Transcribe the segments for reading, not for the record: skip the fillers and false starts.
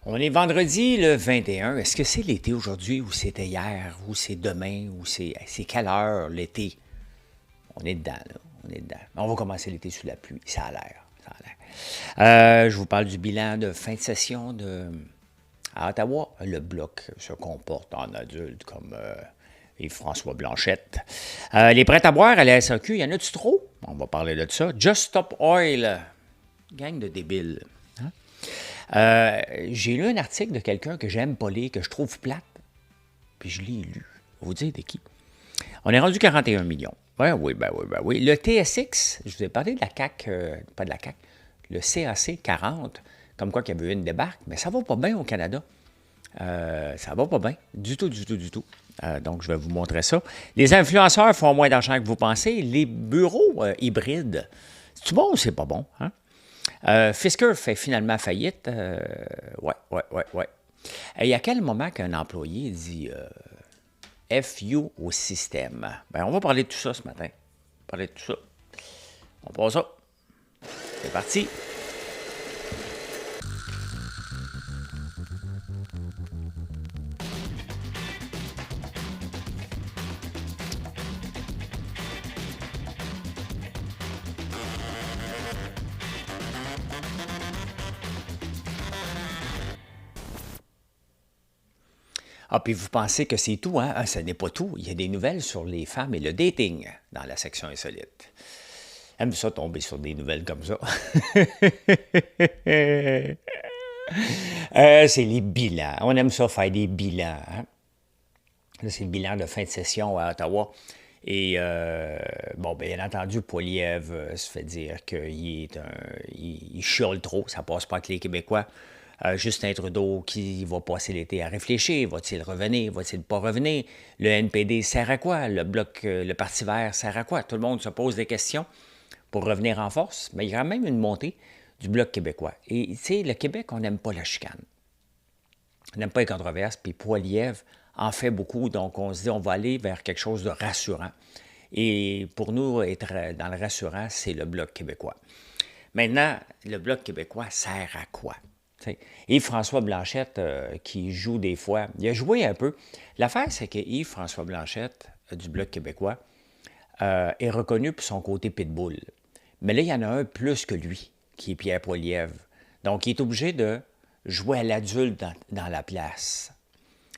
On est vendredi le 21. Est-ce que c'est l'été aujourd'hui ou c'était hier ou c'est demain ou c'est quelle heure l'été? On est dedans, là. On est dedans. On va commencer l'été sous la pluie. Ça a l'air. Ça a l'air. Je vous parle du bilan de fin de session à Ottawa. Le Bloc se comporte en adulte comme Yves-François Blanchette. Les prêts à boire à la SAQ, il y en a-tu trop? On va parler de ça. Just Stop Oil. Gang de débiles. J'ai lu un article de quelqu'un que j'aime pas lire, que je trouve plate, puis je l'ai lu. Je vais vous dire de qui. On est rendu 41 millions. Oui. Le TSX, je vous ai parlé de la CAC, pas de la CAC, le CAC 40, comme quoi qu'il y avait eu une débarque, mais ça va pas bien au Canada. Ça va pas bien, du tout. Donc, je vais vous montrer ça. Les influenceurs font moins d'argent que vous pensez. Les bureaux hybrides, c'est bon ou c'est pas bon? Hein? Fisker fait finalement faillite. Ouais. Et à quel moment qu'un employé dit FU au système? Ben, on va parler de tout ça ce matin. On passe ça. C'est parti. Ah, puis vous pensez que c'est tout, hein? Ah, ce n'est pas tout. Il y a des nouvelles sur les femmes et le dating dans la section insolite. J'aime ça tomber sur des nouvelles comme ça. C'est les bilans. On aime ça faire des bilans. Hein? Là, c'est le bilan de fin de session à Ottawa. Et, bien entendu, Poilievre se fait dire qu'il il chiale trop, ça passe pas avec les Québécois. Justin Trudeau qui va passer l'été à réfléchir, va-t-il revenir, va-t-il pas revenir? Le NPD sert à quoi? Le Bloc, le Parti vert sert à quoi? Tout le monde se pose des questions pour revenir en force, mais il y a quand même une montée du Bloc québécois. Et tu sais, le Québec, on n'aime pas la chicane. On n'aime pas les controverses, puis Poilievre en fait beaucoup, donc on se dit on va aller vers quelque chose de rassurant. Et pour nous, être dans le rassurant, c'est le Bloc québécois. Maintenant, le Bloc québécois sert à quoi? Yves-François Blanchette, qui joue des fois, il a joué un peu. L'affaire, c'est que Yves-François Blanchette, du Bloc québécois, est reconnu pour son côté pitbull. Mais là, il y en a un plus que lui, qui est Pierre Poilievre. Donc, il est obligé de jouer à l'adulte dans la place.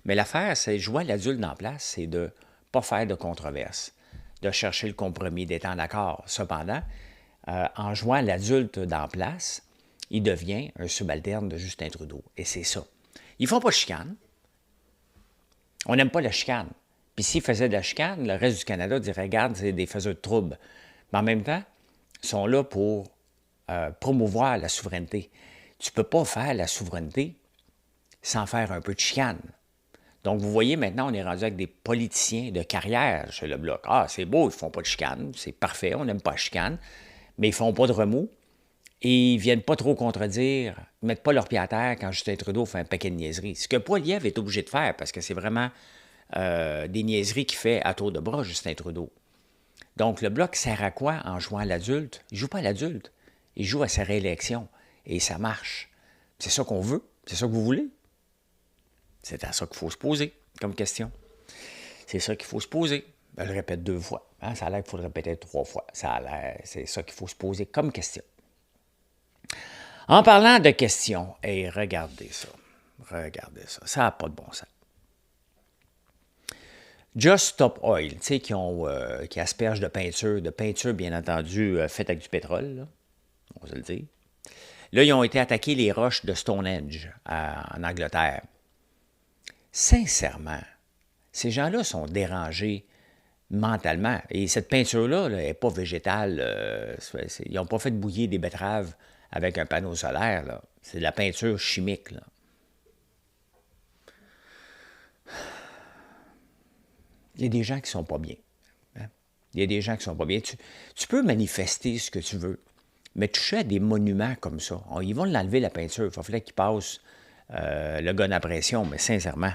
Mais l'affaire, c'est jouer à l'adulte dans la place, c'est de ne pas faire de controverse, de chercher le compromis, d'être en accord. Cependant, en jouant à l'adulte dans la place, il devient un subalterne de Justin Trudeau. Et c'est ça. Ils ne font pas de chicane. On n'aime pas la chicane. Puis s'ils faisaient de la chicane, le reste du Canada dirait, regarde, c'est des faiseurs de troubles. Mais en même temps, ils sont là pour promouvoir la souveraineté. Tu ne peux pas faire la souveraineté sans faire un peu de chicane. Donc, vous voyez, maintenant, on est rendu avec des politiciens de carrière chez le Bloc. Ah, c'est beau, ils ne font pas de chicane, c'est parfait, on n'aime pas la chicane, mais ils ne font pas de remous. Et ils ne viennent pas trop contredire, ils ne mettent pas leur pied à terre quand Justin Trudeau fait un paquet de niaiseries. Ce que Poilievre est obligé de faire, parce que c'est vraiment des niaiseries qu'il fait à tour de bras, Justin Trudeau. Donc, le Bloc sert à quoi en jouant à l'adulte? Il ne joue pas à l'adulte, il joue à sa réélection. Et ça marche. C'est ça qu'on veut, c'est ça que vous voulez. C'est à ça qu'il faut se poser comme question. C'est ça qu'il faut se poser. Je le répète 2 fois. Hein? Ça a l'air qu'il faut le répéter 3 fois. C'est ça qu'il faut se poser comme question. En parlant de questions, hey, regardez ça. Ça n'a pas de bon sens. Just Stop Oil, tu sais, qui aspergent de peinture bien entendu, faite avec du pétrole, là, on va se le dire. Là, ils ont été attaqués les roches de Stonehenge en Angleterre. Sincèrement, ces gens-là sont dérangés mentalement. Et cette peinture-là n'est pas végétale. Ils n'ont pas fait bouillir des betteraves avec un panneau solaire. Là. C'est de la peinture chimique. Là. Il y a des gens qui ne sont pas bien. Hein? Il y a des gens qui ne sont pas bien. Tu peux manifester ce que tu veux, mais toucher à des monuments comme ça, ils vont l'enlever, la peinture. Il va falloir qu'ils passent le gun à pression, mais sincèrement,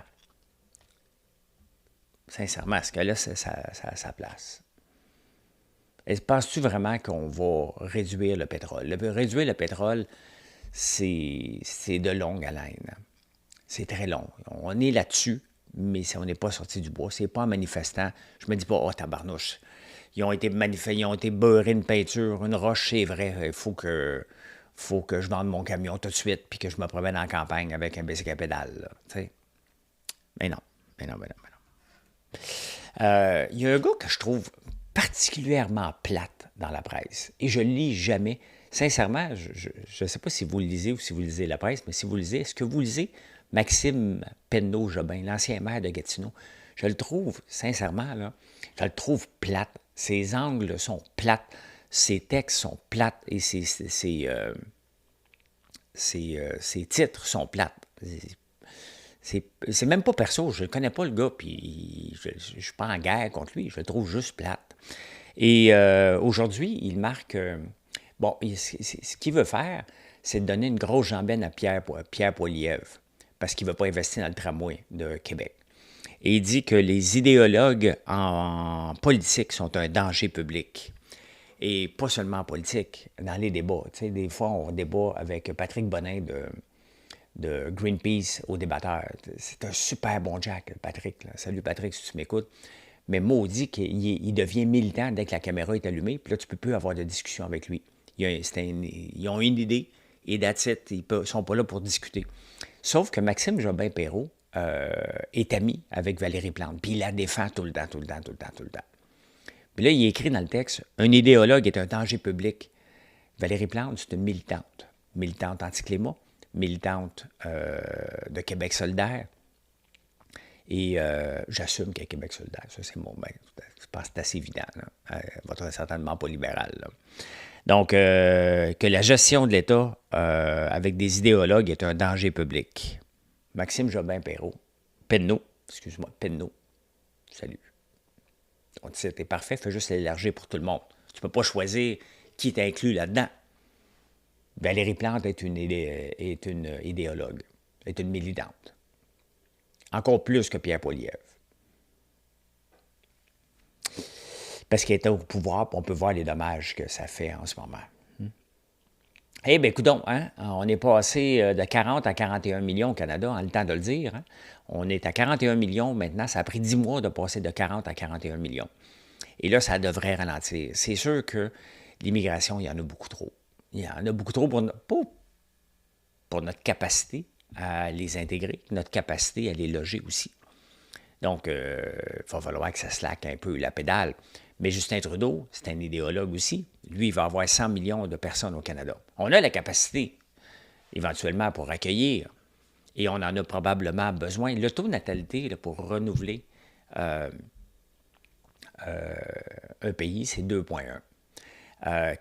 ce que là, c'est sa place. Et penses-tu vraiment qu'on va réduire le pétrole? Réduire le pétrole, c'est de longue haleine. C'est très long. On est là-dessus, mais on n'est pas sorti du bois. C'est pas en manifestant. Je me dis pas, oh, tabarnouche. Ils ont été beurrés une peinture, une roche, c'est vrai. Il faut que je vende mon camion tout de suite puis que je me promène en campagne avec un bicycle à pédale. Là, t'sais. Mais non. Mais non, mais non, mais non. Il y a un gars que je trouve particulièrement plate dans la presse. Et je ne lis jamais. Sincèrement, je ne sais pas si vous le lisez ou si vous lisez la presse, mais si vous lisez, est-ce que vous lisez Maxime Penneau-Jobin, l'ancien maire de Gatineau? Je le trouve, sincèrement, là, je le trouve plate. Ses angles sont plates, ses textes sont plates et ses titres sont plates. C'est même pas perso, je ne connais pas le gars, puis je ne suis pas en guerre contre lui, je le trouve juste plate. Et aujourd'hui, il marque... bon, ce qu'il veut faire, c'est de donner une grosse jambaine à Pierre Poilievre, parce qu'il ne veut pas investir dans le tramway de Québec. Et il dit que les idéologues en politique sont un danger public. Et pas seulement en politique, dans les débats. Tu sais, des fois, on débat avec Patrick Bonin de Greenpeace au débatteur. C'est un super bon Jack, Patrick. Là. Salut Patrick, si tu m'écoutes. Mais maudit qu'il devient militant dès que la caméra est allumée, puis là, tu ne peux plus avoir de discussion avec lui. Ils ont une idée, et that's it, ils ne sont pas là pour discuter. Sauf que Maxime Jobin-Perreault est ami avec Valérie Plante, puis il la défend tout le temps. Puis là, il écrit dans le texte, « Un idéologue est un danger public. » Valérie Plante, c'est une militante anti-climat, militante de Québec solidaire. Et j'assume qu'elle est Québec solidaire. Ça, c'est mon... Ben, je pense que c'est assez évident. Là. Votre certainement pas libéral. Là. Donc, que la gestion de l'État avec des idéologues est un danger public. Maxime Jobin-Perreault. Penneau. Salut. On dit, t'es parfait, fais juste l'élargir pour tout le monde. Tu ne peux pas choisir qui t'inclut là-dedans. Valérie Plante est une idéologue, est une militante. Encore plus que Pierre Poilievre. Parce qu'il était au pouvoir, on peut voir les dommages que ça fait en ce moment. Eh bien, écoutons, hein, on est passé de 40 à 41 millions au Canada, on a le temps de le dire. Hein. On est à 41 millions maintenant, ça a pris 10 mois de passer de 40 à 41 millions. Et là, ça devrait ralentir. C'est sûr que l'immigration, il y en a beaucoup trop. Il y en a beaucoup trop pour notre capacité à les intégrer, notre capacité à les loger aussi. Donc, il va falloir que ça slack un peu la pédale. Mais Justin Trudeau, c'est un idéologue aussi. Lui, il va avoir 100 millions de personnes au Canada. On a la capacité, éventuellement, pour accueillir. Et on en a probablement besoin. Le taux de natalité, là, pour renouveler un pays, c'est 2,1.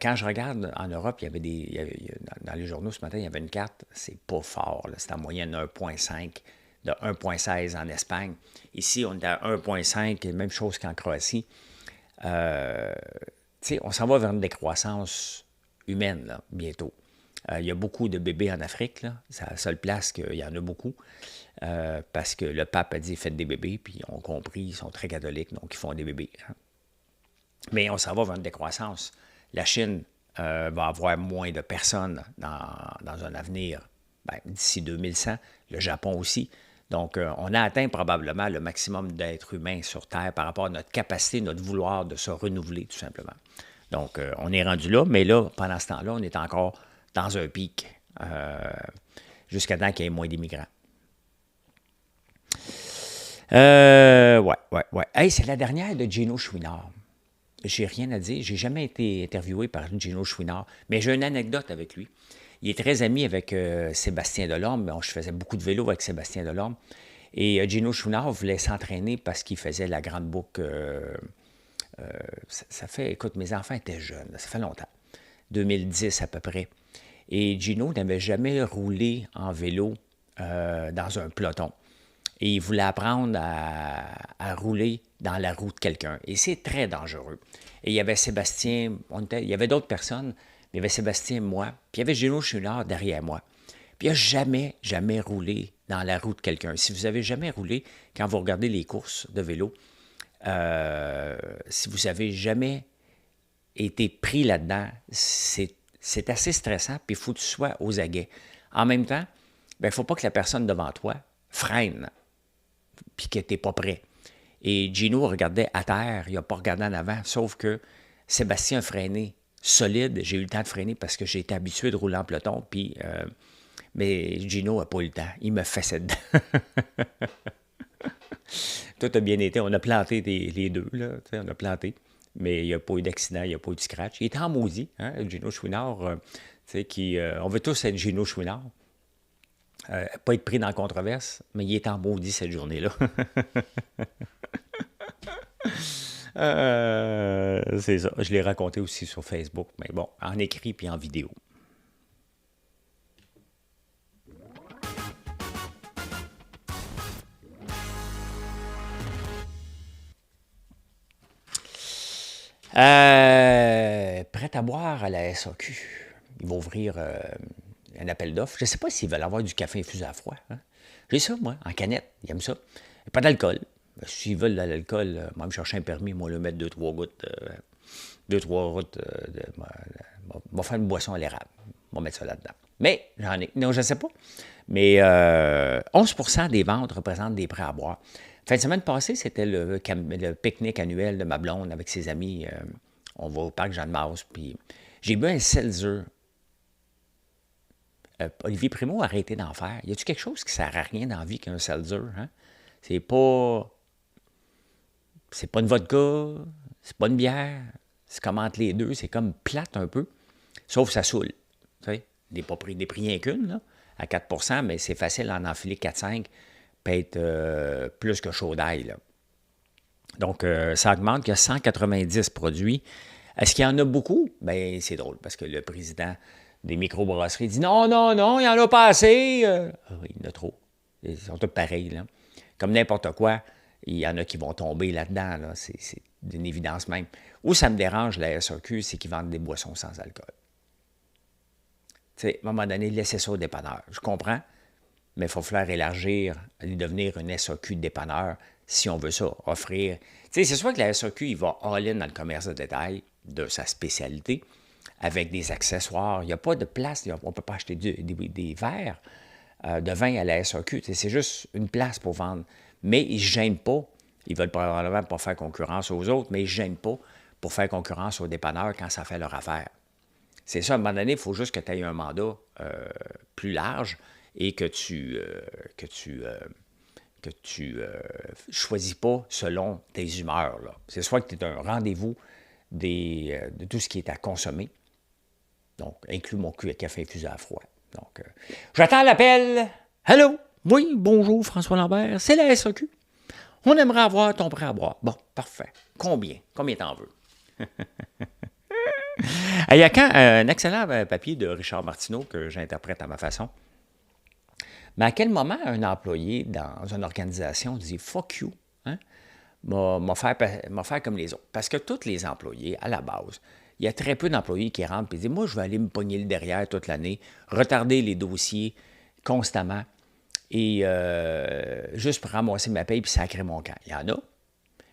Quand je regarde en Europe, dans les journaux ce matin, il y avait une carte, c'est pas fort. C'est en moyenne 1,5, de 1,16 en Espagne. Ici, on est à 1,5, même chose qu'en Croatie. On s'en va vers une décroissance humaine, là, bientôt. Il y a beaucoup de bébés en Afrique, là. C'est la seule place qu'il y en a beaucoup. Parce que le pape a dit « faites des bébés », puis ils ont compris, ils sont très catholiques, donc ils font des bébés. Hein. Mais on s'en va vers une décroissance. La Chine va avoir moins de personnes dans un avenir, d'ici 2100. Le Japon aussi. Donc, on a atteint probablement le maximum d'êtres humains sur Terre par rapport à notre capacité, notre vouloir de se renouveler, tout simplement. Donc, on est rendu là, mais là, pendant ce temps-là, on est encore dans un pic jusqu'à temps qu'il y ait moins d'immigrants. Ouais. Hey, c'est la dernière de Gino Chouinard. J'ai rien à dire. J'ai jamais été interviewé par Gino Chouinard, mais j'ai une anecdote avec lui. Il est très ami avec Sébastien Delorme. Bon, je faisais beaucoup de vélo avec Sébastien Delorme. Et Gino Chouinard voulait s'entraîner parce qu'il faisait la grande boucle. Ça fait, écoute, mes enfants étaient jeunes. Ça fait longtemps. 2010 à peu près. Et Gino n'avait jamais roulé en vélo dans un peloton. Et il voulait apprendre à rouler dans la roue de quelqu'un. Et c'est très dangereux. Et il y avait Sébastien, il y avait d'autres personnes, mais il y avait Sébastien, moi, puis il y avait Gino Chouinard derrière moi. Puis il n'a jamais roulé dans la roue de quelqu'un. Si vous n'avez jamais roulé, quand vous regardez les courses de vélo, si vous n'avez jamais été pris là-dedans, c'est assez stressant, puis il faut que tu sois aux aguets. En même temps, il ne faut pas que la personne devant toi freine, puis que tu n'es pas prêt. Et Gino regardait à terre, il n'a pas regardé en avant, sauf que Sébastien a freiné solide. J'ai eu le temps de freiner parce que j'ai été habitué de rouler en peloton, puis, mais Gino n'a pas eu le temps. Il me fessait dedans. Tout a bien été. On a planté les deux, là, on a planté. Mais il n'y a pas eu d'accident, il n'y a pas eu de scratch. Il était en maudit, hein, Gino Chouinard, on veut tous être Gino Chouinard. Pas être pris dans la controverse, mais il est en maudit cette journée-là. C'est ça. Je l'ai raconté aussi sur Facebook, mais bon, en écrit puis en vidéo. Prêt à boire à la SAQ. Ils vont ouvrir un appel d'offres. Je ne sais pas s'ils veulent avoir du café infusé à froid. Hein? J'ai ça, moi, en canette. Ils aiment ça. Pas d'alcool. S'ils veulent de l'alcool, moi, me chercher un permis, moi, le mettre 2-3 gouttes. 2-3 gouttes. Va faire une boisson à l'érable. On va mettre ça là-dedans. Mais, j'en ai. Non, je ne sais pas. Mais 11% des ventes représentent des prêts à boire. Fin de semaine passée, c'était le pique-nique annuel de ma blonde avec ses amis. On va au parc Jeanne-Mance. Puis j'ai bu un seltzer. Olivier Primo a arrêté d'en faire. Y a-t-il quelque chose qui sert à rien dans la vie qu'un seltzer? Hein? C'est pas une vodka, c'est pas une bière. C'est comme entre les deux. C'est comme plate un peu. Sauf que ça saoule. Tu sais, des prix rien qu'une, là, à 4 mais c'est facile d'en enfiler 4-5, peut être plus que chaud d'ail, là. Donc, ça augmente. Il y a 190 produits. Est-ce qu'il y en a beaucoup? Bien, c'est drôle, parce que le président des microbrasseries dit non, non, non, il n'y en a pas assez. Oui, il y en a trop. Ils sont tous pareils, là. Comme n'importe quoi, il y en a qui vont tomber là-dedans, là. C'est d'une évidence même. Où ça me dérange, la SAQ, c'est qu'ils vendent des boissons sans alcool. Tu sais, à un moment donné, laissez ça au dépanneur. Je comprends, mais il faut falloir élargir, aller devenir une SAQ de dépanneur si on veut ça, offrir. Tu sais, c'est sûr que la SAQ, il va all-in dans le commerce de détail de sa spécialité, avec des accessoires. Il n'y a pas de place, on ne peut pas acheter des verres de vin à la SAQ. C'est juste une place pour vendre. Mais ils ne se gênent pas. Ils veulent probablement pas faire concurrence aux autres, mais ils ne se gênent pas pour faire concurrence aux dépanneurs quand ça fait leur affaire. C'est ça, à un moment donné, il faut juste que tu aies un mandat plus large et que tu choisis pas selon tes humeurs, là. C'est soit que tu es un rendez-vous de tout ce qui est à consommer. Donc, inclus mon café infusé à froid. Donc, j'attends l'appel. Allô? Oui, bonjour, François Lambert. C'est la SAQ. On aimerait avoir ton prêt à boire. Bon, parfait. Combien? Combien t'en veux? Il y a un excellent papier de Richard Martineau que j'interprète à ma façon. Mais à quel moment un employé dans une organisation dit « fuck you hein? » m'a faire comme les autres. Parce que tous les employés, à la base, il y a très peu d'employés qui rentrent et disent « moi, je vais aller me pogner le derrière toute l'année, retarder les dossiers constamment et juste pour ramasser ma paye puis sacrer mon camp. » Il y en a.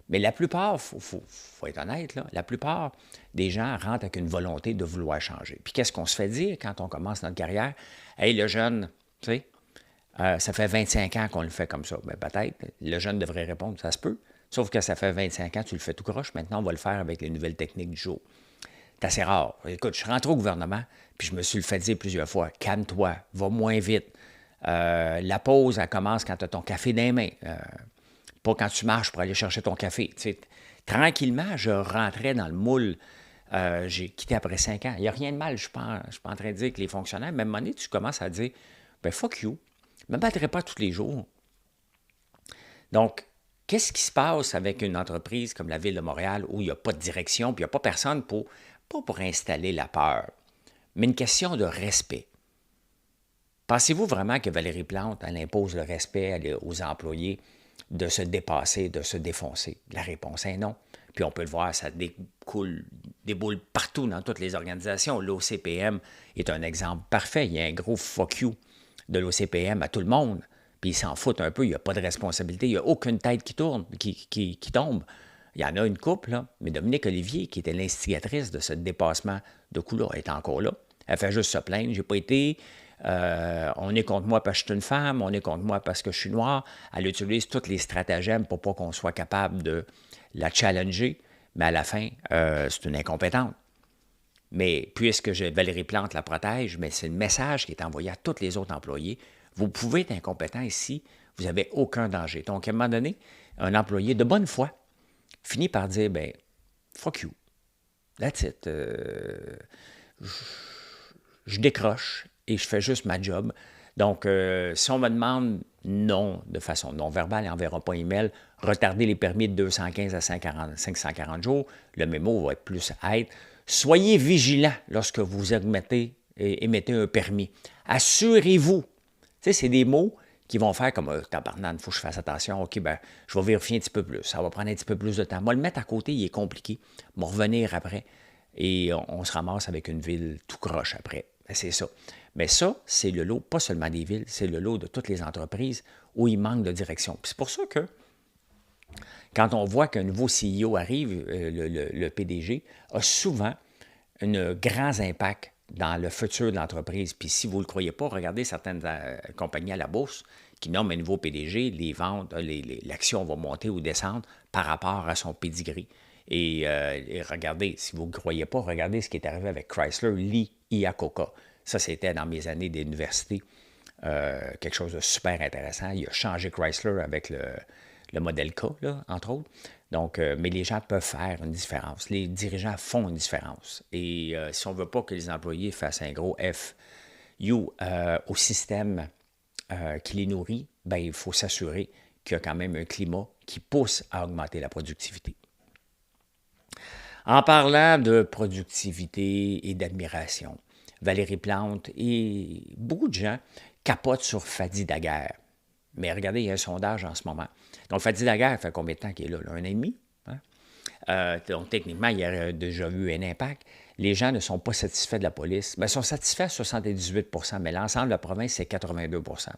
Mais la plupart, il faut être honnête, là, la plupart des gens rentrent avec une volonté de vouloir changer. Puis qu'est-ce qu'on se fait dire quand on commence notre carrière? « Hey, le jeune, tu sais, ça fait 25 ans qu'on le fait comme ça. » Bien, peut-être. Le jeune devrait répondre, ça se peut. Sauf que ça fait 25 ans, tu le fais tout croche. Maintenant, on va le faire avec les nouvelles techniques du jour. C'est assez rare. Écoute, je suis rentré au gouvernement, puis je me suis le fait dire plusieurs fois, calme-toi, va moins vite. La pause, elle commence quand tu as ton café dans les mains. Pas quand tu marches pour aller chercher ton café. Tu sais, tranquillement, je rentrais dans le moule. J'ai quitté après 5 ans. Il n'y a rien de mal. Je ne suis pas en train de dire que les fonctionnaires, même à un moment donné, tu commences à dire, ben fuck you. Je ne me battrai pas tous les jours. Donc, qu'est-ce qui se passe avec une entreprise comme la Ville de Montréal où il n'y a pas de direction, puis il n'y a pas personne pas pour installer la peur, mais une question de respect. Pensez-vous vraiment que Valérie Plante, elle impose le respect aux employés de se dépasser, de se défoncer? La réponse est non. Puis on peut le voir, ça déboule partout dans toutes les organisations. L'OCPM est un exemple parfait. Il y a un gros fuck you de l'OCPM à tout le monde. Puis ils s'en foutent un peu, il n'y a pas de responsabilité, il n'y a aucune tête qui tombe. Il y en a une couple, là, mais Dominique Olivier, qui était l'instigatrice de ce dépassement de coût-là, est encore là. Elle fait juste se plaindre, j'ai pas été On est contre moi parce que je suis une femme, on est contre moi parce que je suis noir. Elle utilise tous les stratagèmes pour pas qu'on soit capable de la challenger, mais à la fin, c'est une incompétente. Mais puisque Valérie Plante la protège, mais c'est le message qui est envoyé à tous les autres employés. Vous pouvez être incompétent ici, vous n'avez aucun danger. Donc, à un moment donné, un employé de bonne foi finit par dire, ben, fuck you, that's it. Je décroche et je fais juste ma job. Donc, si on me demande non, de façon non verbale, et enverra pas email, retarder les permis de 215 à 540 jours, le mémo va être plus être. Soyez vigilants lorsque vous émettez un permis. Assurez-vous. Tu sais, c'est des mots qui vont faire comme tabarnane, il faut que je fasse attention. OK, ben, je vais vérifier un petit peu plus. Ça va prendre un petit peu plus de temps. Moi, le mettre à côté, il est compliqué. Je vais revenir après. Et on se ramasse avec une ville tout croche après. C'est ça. Mais ça, c'est le lot, pas seulement des villes, c'est le lot de toutes les entreprises où il manque de direction. Puis c'est pour ça que quand on voit qu'un nouveau CEO arrive, le PDG a souvent un grand impact dans le futur de l'entreprise. Puis si vous ne le croyez pas, regardez certaines compagnies à la bourse qui nomment un nouveau PDG, les ventes, l'action va monter ou descendre par rapport à son pedigree. Et regardez, si vous ne croyez pas, regardez ce qui est arrivé avec Chrysler, Lee Iacocca. Ça, c'était dans mes années d'université. Quelque chose de super intéressant. Il a changé Chrysler avec le modèle K, là, entre autres. Donc, mais les gens peuvent faire une différence. Les dirigeants font une différence. Et si on ne veut pas que les employés fassent un gros FU au système qui les nourrit, ben, il faut s'assurer qu'il y a quand même un climat qui pousse à augmenter la productivité. En parlant de productivité et d'admiration, Valérie Plante et beaucoup de gens capotent sur Fadi Daguerre. Mais regardez, il y a un sondage en ce moment. Donc, Fadi Daguerre fait combien de temps qu'il est là? Un an et demi? Hein? Donc, techniquement, il y a déjà eu un impact. Les gens ne sont pas satisfaits de la police. Bien, ils sont satisfaits à 78 %, mais l'ensemble de la province, c'est 82 %.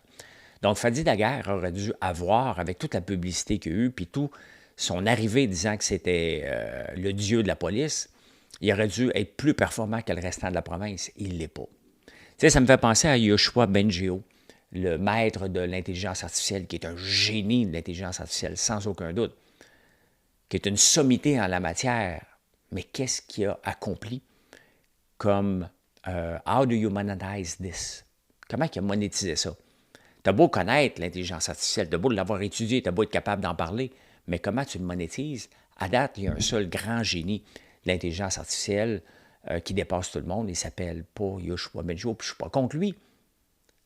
Donc, Fadi Daguerre aurait dû avoir, avec toute la publicité qu'il y a eu, puis tout son arrivée disant que c'était le dieu de la police, il aurait dû être plus performant que le restant de la province. Il ne l'est pas. Tu sais, ça me fait penser à Yoshua Bengio, le maître de l'intelligence artificielle, qui est un génie de l'intelligence artificielle, sans aucun doute, qui est une sommité en la matière. Mais qu'est-ce qu'il a accompli comme how do you monetize this? Comment il a monétisé ça? Tu as beau connaître l'intelligence artificielle, tu as beau l'avoir étudié, tu as beau être capable d'en parler, mais comment tu le monétises? À date, il y a un seul grand génie de l'intelligence artificielle qui dépasse tout le monde. Il s'appelle pas Yoshua Bengio, puis je ne suis pas contre lui.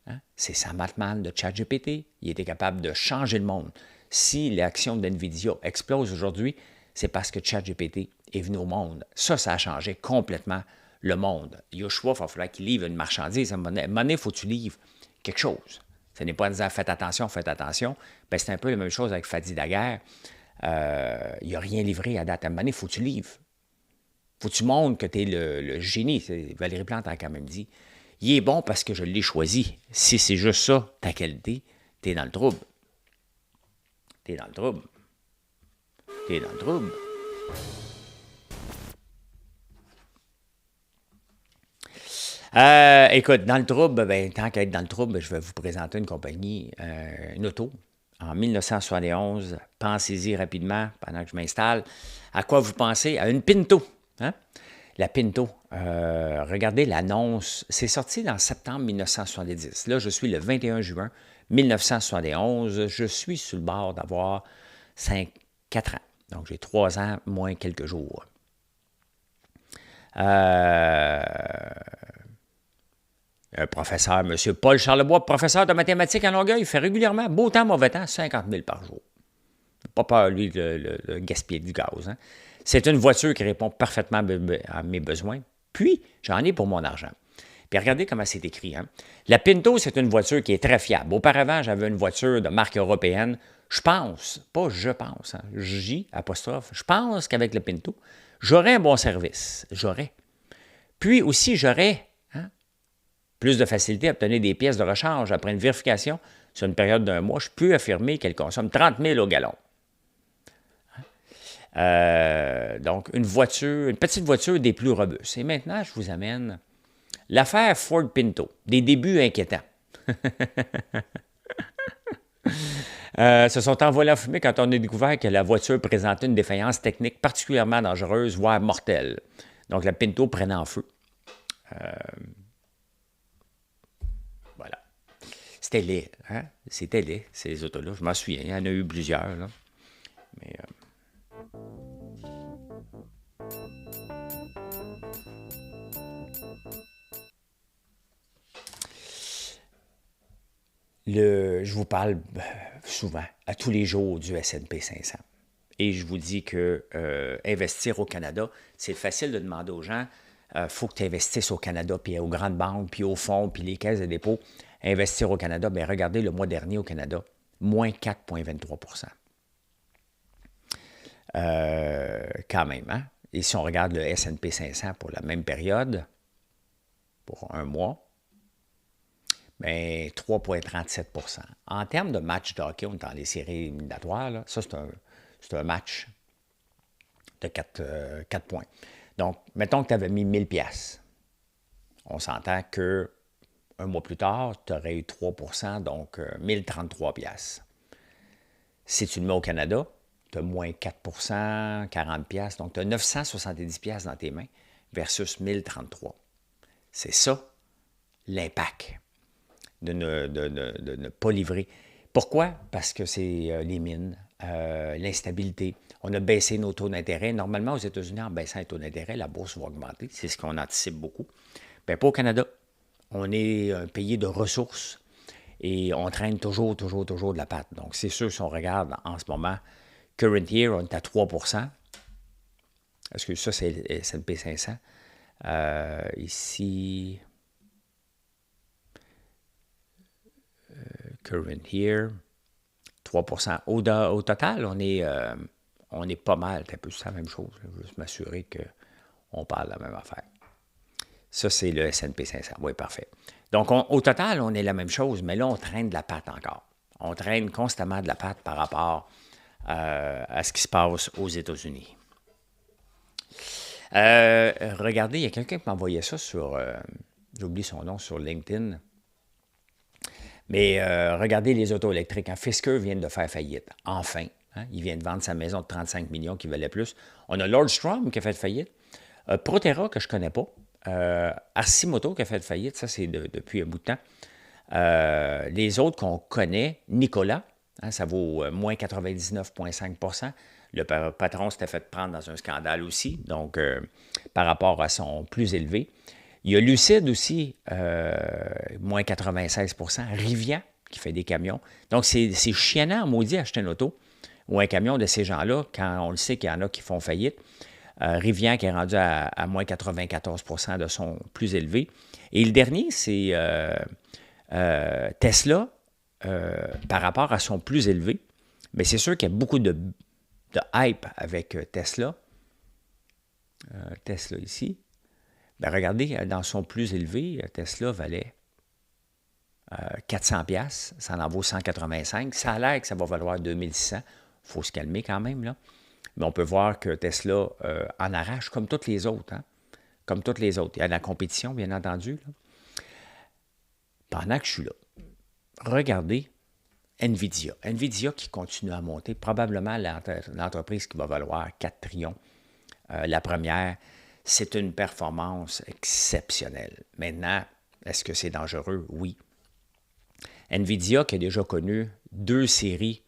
Hein? C'est Sam Altman de ChatGPT. Il était capable de changer le monde. Si l'action d'NVIDIA explose aujourd'hui, c'est parce que ChatGPT est venu au monde. Ça a changé complètement le monde. Yoshua, il va falloir qu'il livre une marchandise. À un moment donné, il faut que tu livres quelque chose. Ce n'est pas en disant faites attention, faites attention. Ben, c'est un peu la même chose avec Fadi Daguerre. Il n'a rien livré à date. À un moment donné, il faut que tu livres. Il faut que tu montres que tu es le génie. Valérie Plante a quand même dit. Il est bon parce que je l'ai choisi. Si c'est juste ça, ta qualité, tu es dans le trouble. Tu es dans le trouble. Tu es dans le trouble. Écoute, dans le trouble, ben, tant qu'à être dans le trouble, je vais vous présenter une compagnie, une auto. En 1971, pensez-y rapidement pendant que je m'installe. À quoi vous pensez? À une Pinto. Hein? La Pinto. Regardez l'annonce. C'est sorti en septembre 1970. Là, je suis le 21 juin 1971. Je suis sur le bord d'avoir 4 ans. Donc, j'ai 3 ans moins quelques jours. Un professeur, M. Paul Charlebois, professeur de mathématiques à Longueuil, fait régulièrement beau temps, mauvais temps, 50 000 par jour. Pas peur, lui, de gaspiller du gaz. Hein? C'est une voiture qui répond parfaitement à mes besoins. Puis, j'en ai pour mon argent. Puis, regardez comment c'est écrit. Hein? La Pinto, c'est une voiture qui est très fiable. Auparavant, j'avais une voiture de marque européenne. Je pense, pas je pense, hein, J, apostrophe, je pense qu'avec le Pinto, j'aurais un bon service. J'aurais. Puis aussi, j'aurais plus de facilité à obtenir des pièces de rechange. Après une vérification sur une période d'1 mois, je peux affirmer qu'elle consomme 30 000 au gallon. Donc, une petite voiture des plus robustes. Et maintenant, je vous amène L'affaire Ford Pinto, des débuts inquiétants. Se sont envolés en fumée quand on a découvert que la voiture présentait une défaillance technique particulièrement dangereuse, voire mortelle. Donc, la Pinto prenait en feu. Voilà. C'était laid, hein? C'était laid, ces autos-là. Je m'en souviens, il y en a eu plusieurs, là. Mais... je vous parle souvent, à tous les jours, du S&P 500. Et je vous dis que investir au Canada, c'est facile de demander aux gens, faut que tu investisses au Canada, puis aux grandes banques, puis aux fonds, puis les caisses de dépôt. Investir au Canada, bien regardez le mois dernier au Canada, moins 4,23 quand même, hein? Et si on regarde le S&P 500 pour la même période, pour un mois, bien 3,37 En termes de match de hockey, on est dans les séries éliminatoires, là, ça c'est un match de 4 points. Donc, mettons que tu avais mis 1000 pièces. On s'entend que un mois plus tard, tu aurais eu 3 donc 1033 pièces. Si tu le mets au Canada, tu as moins 4 40 pièces. Donc, tu as 970 pièces dans tes mains versus 1033. C'est ça, l'impact de ne pas livrer. Pourquoi? Parce que c'est les mines, l'instabilité. On a baissé nos taux d'intérêt. Normalement, aux États-Unis, en baissant les taux d'intérêt, la bourse va augmenter. C'est ce qu'on anticipe beaucoup. Bien, pas au Canada. On est un pays de ressources et on traîne toujours de la patte. Donc, c'est sûr, si on regarde en ce moment, current year, on est à 3 Est-ce que ça, c'est le S&P 500? Ici, current year, 3 Au total, on est pas mal. C'est un peu la même chose. Je veux juste m'assurer qu'on parle de la même affaire. Ça, c'est le S&P 500. Oui, parfait. Donc, au total, on est la même chose, mais là, on traîne de la patte encore. On traîne constamment de la patte par rapport à ce qui se passe aux États-Unis. Regardez, il y a quelqu'un qui m'a envoyé ça sur, j'oublie son nom, sur LinkedIn. Mais regardez les autos électriques. Hein. Fisker vient de faire faillite. Enfin. Hein? Il vient de vendre sa maison de 35 millions qui valait plus. On a Nordstrom qui a fait faillite. Proterra, que je ne connais pas. Arcimoto qui a fait faillite. Ça, c'est depuis un bout de temps. Les autres qu'on connaît, Nikola, hein, ça vaut moins 99,5 Le patron s'était fait prendre dans un scandale aussi, donc par rapport à son plus élevé. Il y a Lucide aussi, moins 96 Rivian, qui fait des camions. Donc, c'est chiannant, maudit, acheter une auto ou un camion de ces gens-là, quand on le sait qu'il y en a qui font faillite. Rivian, qui est rendu à moins 94 de son plus élevé. Et le dernier, c'est Tesla, par rapport à son plus élevé. Mais c'est sûr qu'il y a beaucoup de hype avec Tesla. Tesla ici. Bien, regardez, dans son plus élevé, Tesla valait 400 pièces, ça en vaut 185. Ça a l'air que ça va valoir 2600. Il faut se calmer quand même, là. Mais on peut voir que Tesla en arrache comme toutes les autres. Hein? Comme toutes les autres. Il y a de la compétition, bien entendu. Là. Pendant que je suis là, regardez NVIDIA. NVIDIA qui continue à monter. Probablement l'entreprise qui va valoir 4 trillions. La première, c'est une performance exceptionnelle. Maintenant, est-ce que c'est dangereux? Oui. NVIDIA qui a déjà connu 2 séries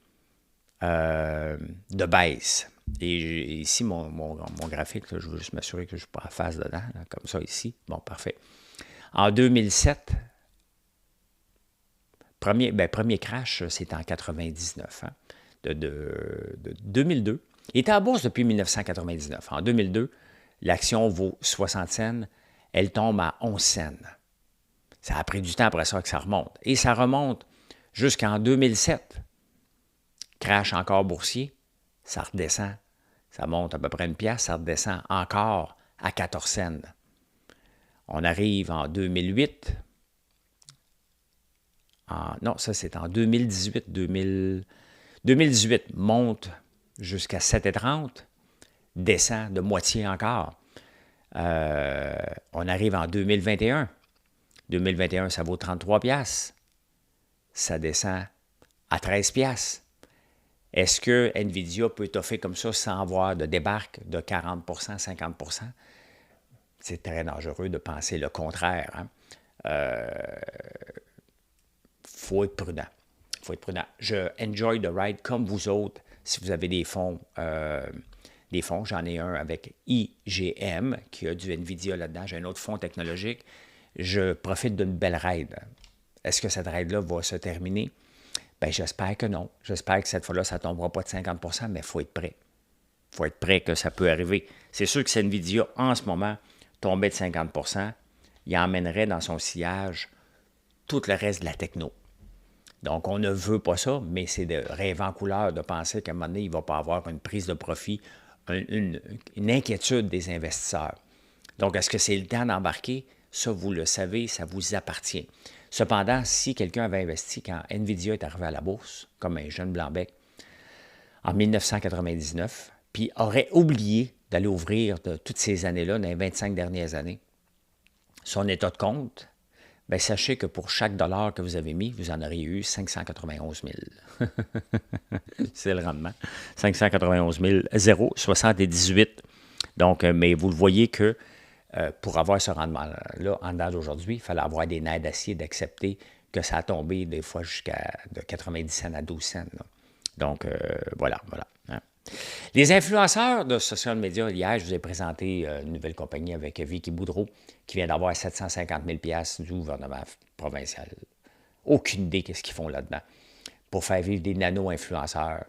de baisse. Et ici, mon graphique, là, je veux juste m'assurer que je ne suis pas en face dedans, là, comme ça ici. Bon, parfait. En 2007, premier crash, c'était en 99, hein, de 2002. Il était en bourse depuis 1999. En 2002, l'action vaut 60 cents. Elle tombe à 11 cents. Ça a pris du temps après ça que ça remonte. Et ça remonte jusqu'en 2007. Crash encore boursier, ça redescend. Ça monte à peu près 1 pièce, ça redescend encore à 14 cents. On arrive en 2008. Non, ça c'est en 2018. 2018 monte jusqu'à 7,30, descend de moitié encore. On arrive en 2021. 2021, ça vaut 33 piastres. Ça descend à 13 piastres. Est-ce que NVIDIA peut t'offrir comme ça sans avoir de débarque de 40 50 C'est très dangereux de penser le contraire. Faut être prudent. Faut être prudent. Je enjoy the ride comme vous autres. Si vous avez des fonds, j'en ai un avec IGM qui a du NVIDIA là-dedans. J'ai un autre fonds technologique. Je profite d'une belle ride. Est-ce que cette ride-là va se terminer? Bien, j'espère que non. J'espère que cette fois-là, ça ne tombera pas de 50 mais il faut être prêt. Il faut être prêt que ça peut arriver. C'est sûr que si NVIDIA, en ce moment, tombait de 50 il emmènerait dans son sillage tout le reste de la techno. Donc, on ne veut pas ça, mais c'est de rêve en couleur de penser qu'à un moment donné, il ne va pas avoir une prise de profit, une inquiétude des investisseurs. Donc, est-ce que c'est le temps d'embarquer? Ça, vous le savez, ça vous appartient. Cependant, si quelqu'un avait investi quand NVIDIA est arrivé à la bourse, comme un jeune Blanc-bec, en 1999, puis aurait oublié d'aller ouvrir de toutes ces années-là, dans les 25 dernières années, son état de compte, bien, sachez que pour chaque dollar que vous avez mis, vous en auriez eu 591 000. C'est le rendement. 591 000, 0,78. Donc, mais vous le voyez que pour avoir ce rendement-là, en date d'aujourd'hui, il fallait avoir des nerfs d'acier d'accepter que ça a tombé des fois jusqu'à de 90 cents à 12 cents. Là. Donc, voilà. Hein. Les influenceurs de social media, hier, je vous ai présenté une nouvelle compagnie avec Vicky Boudreau qui vient d'avoir 750 000 $ du gouvernement provincial. Aucune idée de ce qu'ils font là-dedans pour faire vivre des nano-influenceurs.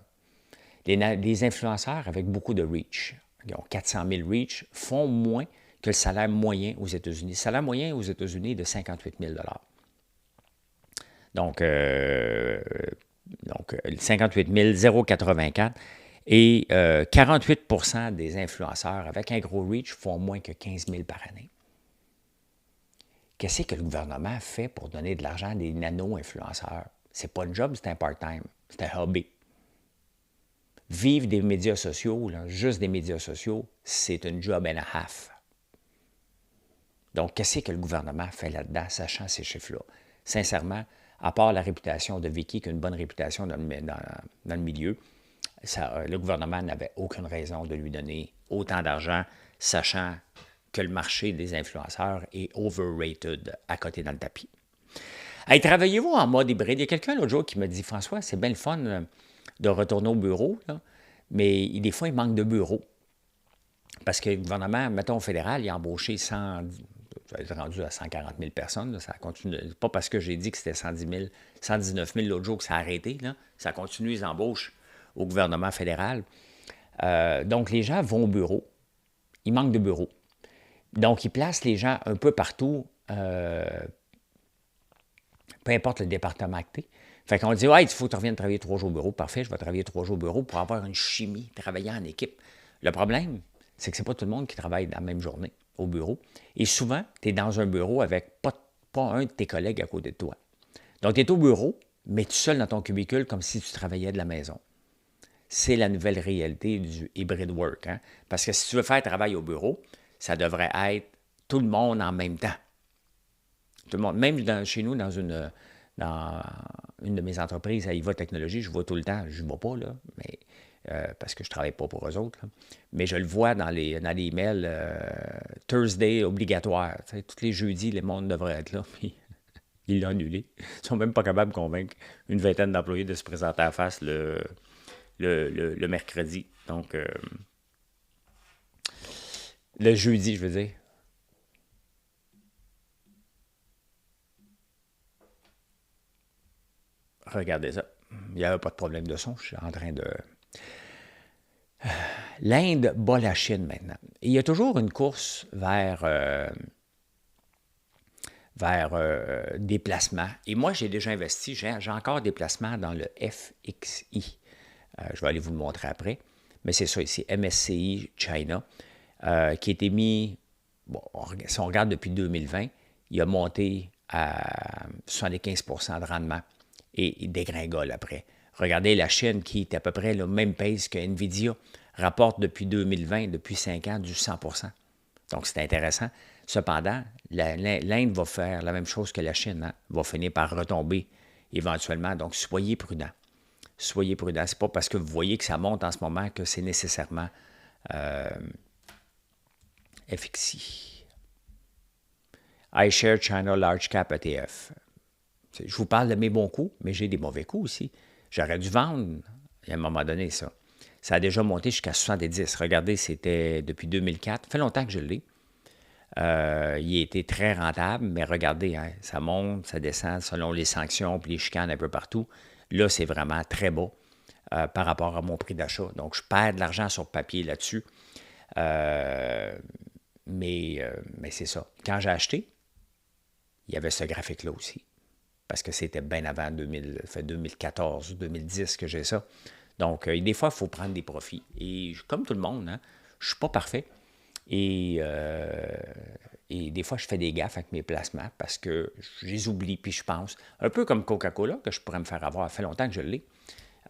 Des influenceurs avec beaucoup de reach, qui ont 400 000 reach, font moins que le salaire moyen aux États-Unis. Le salaire moyen aux États-Unis est de 58 000 $. Donc 58 084 et 48 % des influenceurs avec un gros reach font moins que 15 000 par année. Qu'est-ce que le gouvernement fait pour donner de l'argent à des nano-influenceurs? C'est pas un job, c'est un part-time, c'est un hobby. Vivre des médias sociaux, là, juste des médias sociaux, c'est un job and a half. Donc, qu'est-ce que le gouvernement fait là-dedans, sachant ces chiffres-là? Sincèrement, à part la réputation de Vicky, qui a une bonne réputation dans le milieu, le gouvernement n'avait aucune raison de lui donner autant d'argent, sachant que le marché des influenceurs est overrated, à côté dans le tapis. Hey, travaillez-vous en mode hybride? Il y a quelqu'un l'autre jour qui me dit, François, c'est bien le fun de retourner au bureau, là, mais des fois, il manque de bureaux. Parce que le gouvernement, mettons, fédéral, il a embauché 100, ça va être rendu à 140 000 personnes. Là, ça continue. Pas parce que j'ai dit que c'était 110 000, 119 000 l'autre jour que ça a arrêté. Là, ça continue les embauches au gouvernement fédéral. Donc, les gens vont au bureau. Il manque de bureaux. Donc, ils placent les gens un peu partout, peu importe le département que tu es. Fait qu'on dit, il faut que tu reviennes travailler 3 jours au bureau. Parfait, je vais travailler 3 jours au bureau pour avoir une chimie, travailler en équipe. Le problème, c'est que ce n'est pas tout le monde qui travaille dans la même journée au bureau. Et souvent, tu es dans un bureau avec pas un de tes collègues à côté de toi. Donc, tu es au bureau, mais tu es seul dans ton cubicule comme si tu travaillais de la maison. C'est la nouvelle réalité du hybrid work. Hein? Parce que si tu veux faire travail au bureau, ça devrait être tout le monde en même temps. Tout le monde, même chez nous, dans une de mes entreprises, à IVA Technologies, je vois tout le temps, je ne vois pas, là, mais, parce que je ne travaille pas pour eux autres, là, mais je le vois dans les emails Thursday obligatoire. Tous les jeudis, le monde devrait être là, puis ils l'ont annulé. Ils ne sont même pas capables de convaincre une vingtaine d'employés de se présenter à face le mercredi. Donc, le jeudi, je veux dire. Regardez ça. Il n'y avait pas de problème de son. Je suis en train de... L'Inde bat la Chine maintenant. Et il y a toujours une course vers des placements. Et moi, j'ai déjà investi. J'ai encore des placements dans le FXI. Je vais aller vous le montrer après. Mais c'est ça ici, MSCI China, qui a été mis... Bon, si on regarde depuis 2020, il a monté à 75 % de rendement. Et il dégringole après. Regardez la Chine qui est à peu près le même pace que NVIDIA, rapporte depuis 2020, depuis 5 ans, du 100 %. Donc, c'est intéressant. Cependant, l'Inde va faire la même chose que la Chine, hein, va finir par retomber éventuellement. Donc, soyez prudents. Soyez prudents. Ce n'est pas parce que vous voyez que ça monte en ce moment que c'est nécessairement FXI. iShares China Large Cap ETF. Je vous parle de mes bons coups, mais j'ai des mauvais coups aussi. J'aurais dû vendre à un moment donné ça. Ça a déjà monté jusqu'à 70. Regardez, c'était depuis 2004. Ça fait longtemps que je l'ai. Il a été très rentable, mais regardez, hein, ça monte, ça descend selon les sanctions et les chicanes un peu partout. Là, c'est vraiment très bas par rapport à mon prix d'achat. Donc, je perds de l'argent sur papier là-dessus. Mais c'est ça. Quand j'ai acheté, il y avait ce graphique-là aussi. Parce que c'était bien avant 2014 ou 2010 que j'ai ça. Donc, des fois, il faut prendre des profits. Et comme tout le monde, hein, je ne suis pas parfait. Et des fois, je fais des gaffes avec mes placements parce que je les oublie, puis je pense. Un peu comme Coca-Cola, que je pourrais me faire avoir. Ça fait longtemps que je l'ai.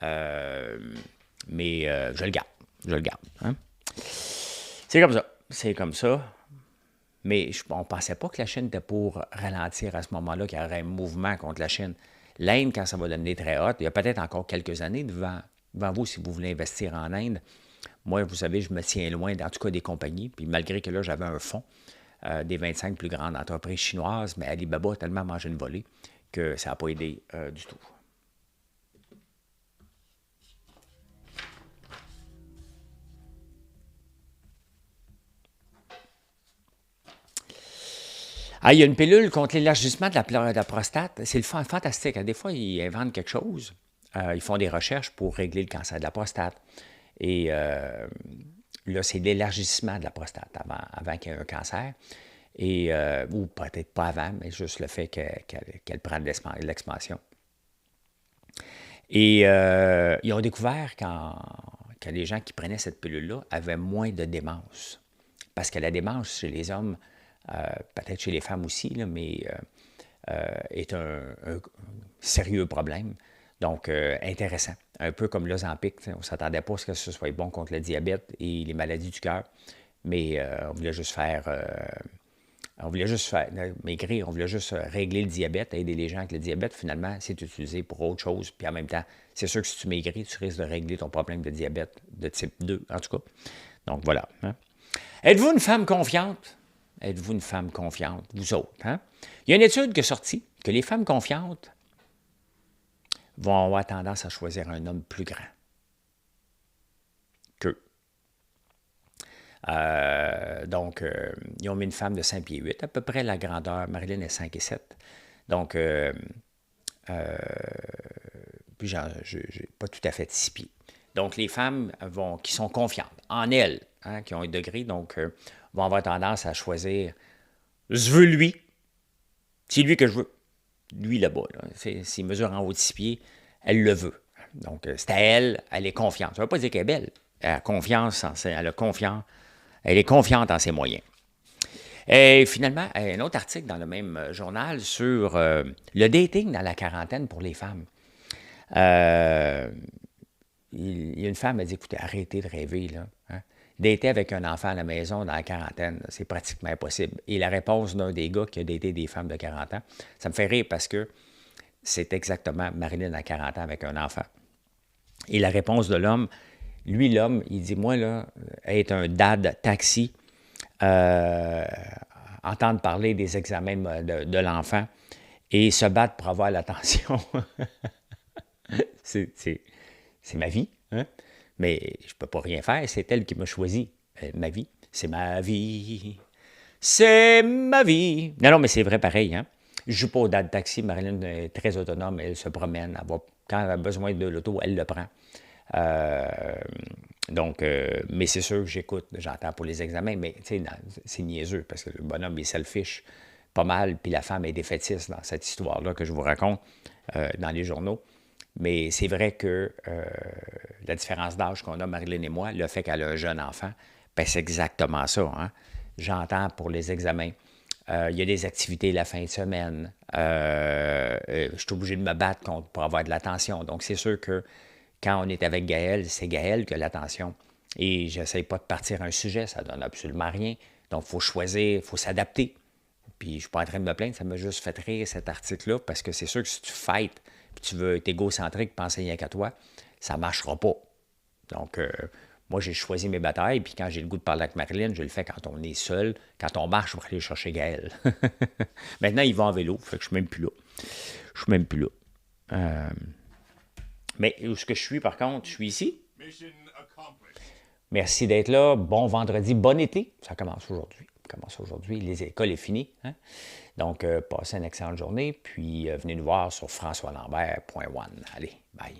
Mais je le garde. Je le garde. Hein? C'est comme ça. C'est comme ça. Mais on ne pensait pas que la Chine était pour ralentir à ce moment-là, qu'il y aurait un mouvement contre la Chine. L'Inde, quand ça va devenir très hot, il y a peut-être encore quelques années devant vous si vous voulez investir en Inde. Moi, vous savez, je me tiens loin, en tout cas, des compagnies. Puis malgré que là, j'avais un fonds des 25 plus grandes entreprises chinoises, mais Alibaba a tellement mangé une volée que ça n'a pas aidé du tout. Ah, il y a une pilule contre l'élargissement de la prostate. C'est fantastique. Des fois, ils inventent quelque chose. Ils font des recherches pour régler le cancer de la prostate. Et là, c'est l'élargissement de la prostate avant qu'il y ait un cancer. Et, ou peut-être pas avant, mais juste le fait qu'elle prenne de l'expansion. Et ils ont découvert que les gens qui prenaient cette pilule-là avaient moins de démence. Parce que la démence chez les hommes, peut-être chez les femmes aussi, là, mais est un sérieux problème. Donc, intéressant. Un peu comme l'Ozempic. On ne s'attendait pas à ce que ce soit bon contre le diabète et les maladies du cœur. Mais on voulait juste faire maigrir, on voulait juste régler le diabète, aider les gens avec le diabète. Finalement, c'est utilisé pour autre chose. Puis en même temps, c'est sûr que si tu maigris, tu risques de régler ton problème de diabète de type 2, en tout cas. Donc voilà. Hein. Êtes-vous une femme confiante? Êtes-vous une femme confiante, vous autres? Hein? Il y a une étude qui est sortie que les femmes confiantes vont avoir tendance à choisir un homme plus grand qu'eux. Donc, ils ont mis une femme de 5 pieds 8, à peu près la grandeur. Marilyn est 5 et 7. Donc, puis j'ai pas tout à fait 6 pieds. Donc, les femmes qui sont confiantes en elles, hein, qui ont un degré, donc, vont avoir tendance à choisir « Je veux lui. C'est lui que je veux. » Lui là-bas. Là. S'il mesure en haut de 6 pieds, elle le veut. Donc, c'est à elle, elle est confiante. Ça ne veut pas dire qu'elle est belle. Elle a confiance elle est confiante en ses moyens. Et finalement, un autre article dans le même journal sur le dating dans la quarantaine pour les femmes. Il y a une femme qui a dit, écoutez, arrêtez de rêver, là. Hein? Dater avec un enfant à la maison dans la quarantaine, c'est pratiquement impossible. Et la réponse d'un des gars qui a daté des femmes de 40 ans, ça me fait rire parce que c'est exactement Marilyn à 40 ans avec un enfant. Et la réponse de l'homme, lui, l'homme, il dit, moi, là, être un dad taxi, entendre parler des examens de l'enfant et se battre pour avoir l'attention, c'est ma vie, hein? Mais je ne peux pas rien faire, c'est elle qui m'a choisi. Ma vie, c'est ma vie, c'est ma vie. Non, mais c'est vrai pareil, hein? Je ne joue pas au dad taxi, Marilyn est très autonome, elle se promène, quand elle a besoin de l'auto, elle le prend. Mais c'est sûr que j'écoute, j'entends pour les examens, mais c'est niaiseux parce que le bonhomme est selfish pas mal, puis la femme est défaitiste dans cette histoire-là que je vous raconte dans les journaux. Mais c'est vrai que la différence d'âge qu'on a, Marilyn et moi, le fait qu'elle a un jeune enfant, ben c'est exactement ça. Hein? J'entends pour les examens. Il y a des activités la fin de semaine. Je suis obligé de me battre pour avoir de l'attention. Donc, c'est sûr que quand on est avec Gaël, c'est Gaël qui a l'attention. Et je n'essaie pas de partir un sujet, ça ne donne absolument rien. Donc, il faut choisir, il faut s'adapter. Puis, je ne suis pas en train de me plaindre, ça m'a juste fait rire cet article-là, parce que c'est sûr que si tu fights, puis tu veux être égocentrique, penser rien qu'à toi, ça ne marchera pas. Donc, moi, j'ai choisi mes batailles, puis quand j'ai le goût de parler avec Marilyn, je le fais quand on est seul. Quand on marche, je vais aller chercher Gaël. Maintenant, il va en vélo, fait que je ne suis même plus là. Je suis même plus là. Mais où est-ce que je suis, par contre? Je suis ici. Merci d'être là. Bon vendredi, bon été. Ça commence aujourd'hui. Les écoles sont finies. Hein? Donc, passez une excellente journée. Puis, venez nous voir sur françoislambert.one. Allez, bye.